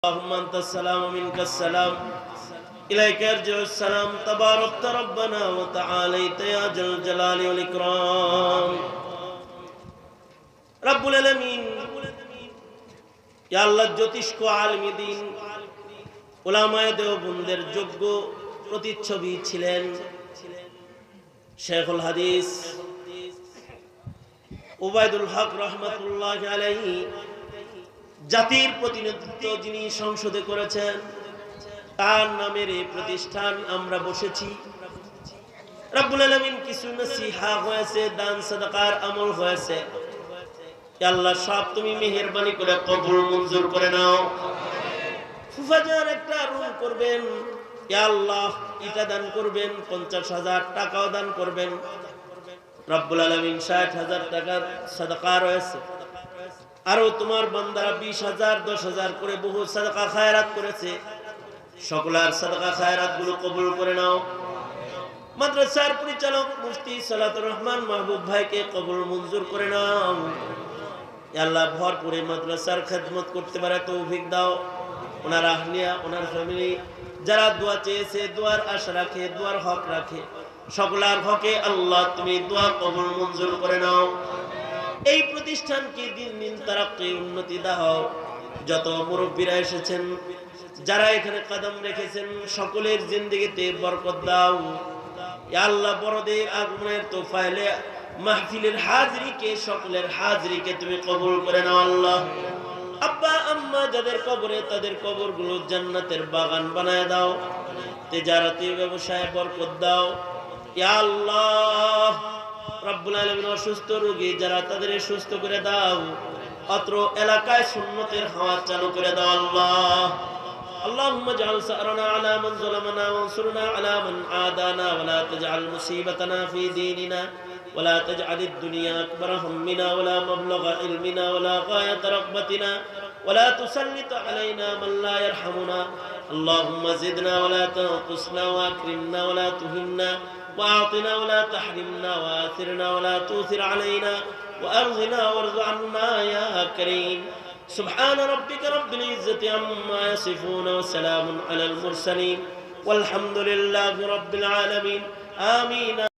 اللهم أنت السلام ومنك السلام إليك يرجع السلام تباركت ربنا وتعاليت يا ذا الجلال والإكرام رب العالمين يا الله জ্যোতিষ্ক আলেমী দ্বীন উলামায়ে দেওবন্দের যোগ্য প্রতিচ্ছবি ছিলেন শেখুল হাদিস উবাইদুল হক রহমাতুল্লাহি আলাইহি। জাতির প্রতিনিধিত্ব যিনি সংসদে করেছেন, তার নামের এই প্রতিষ্ঠান আমরা বসেছি। রব্বুল আলামিন কিছু নসিহা হয়েছে, দান সাদাকার আমল হয়েছে। আল্লাহ সব তুমি মেহেরবানি করে কবুল মঞ্জুর করে নাও। ফুফাজার একটা রুম করবেন, ইয়া আল্লাহ ইটা দান করবেন, 50,000 টাকাও দান করবেন। রব্বুল আলামিন 60,000 টাকার সাদাকা রয়েছে। আরো তোমার বান্দারা 20,000 10,000 করে বহু সাদাকা খায়রাত করেছে। সকলের সাদাকা খায়রাত গুলো কবুল করে নাও। মাদ্রাসার পরিচালক মুফতি সালাতুর রহমান মাহবুব ভাইকে কবুল মঞ্জুর করে নাও। ইয়া আল্লাহ ভরপুরে মাদ্রাসার খেদমত করতে পারে তৌফিক দাও। ওনার আহলিয়া, ওনার ফ্যামিলি যারা দোয়া চেয়েছে, দোয়ার আশা রাখে, দোয়ার হক রাখে, সকলের হকে আল্লাহ তুমি দোয়া কবুল মঞ্জুর করে নাও। এই প্রতিষ্ঠানকে দিন দিন তারাক্কি উন্নতি দাও। যত মুরব্বীরা এসেছেন, যারা এখানে কদম রেখেছেন, সকলের জিন্দেগিতে বরকত দাও। ইয়া আল্লাহ বড়দের আগমনের তোফাইলে মাহফিলের হাজরিকে, সকলের হাজরিকে তুমি কবুল করে নাও। আল্লাহ আব্বা আম্মা যাদের কবরে, তাদের কবরগুলো জান্নাতের বাগান বানায় দাও। তিজারতি ব্যবসায় বরকত দাও। ইয়া আল্লাহ রব্বুল আলামিন অসুস্থ রোগী যারা, তাদের সুস্থ করে দাও। অত্র এলাকায় সুন্নতের হাওয়া চালু করে দাও। আল্লাহ আল্লাহুম্মা জাআল সারনা আলা মান যালামানা ওয়ানসুরনা আলা মান আদানা ওয়া লা তাজআল মুসিবাতানা ফি দীনিনা ওয়া লা তাজআলিদ দুনিয়া আকবার হাম্মিনা ওয়া লা মাবলাগা ইলমিনা ওয়া লা গায়াত রাগবাতিনা ওয়া লা তুসাল্লিত আলাইনা মান লা ইয়ারহামুনা। আল্লাহুম্মা জিদনা ওয়া লা তানকুসনা ওয়া আকরিমনা ওয়া লা তুহিন্না وأعطنا ولا تحرمنا وآثرنا ولا تؤثر علينا وأرضنا وارض عنا يا كريم. سبحان ربك رب العزة عما يصفون وسلام على المرسلين والحمد لله رب العالمين. آمين.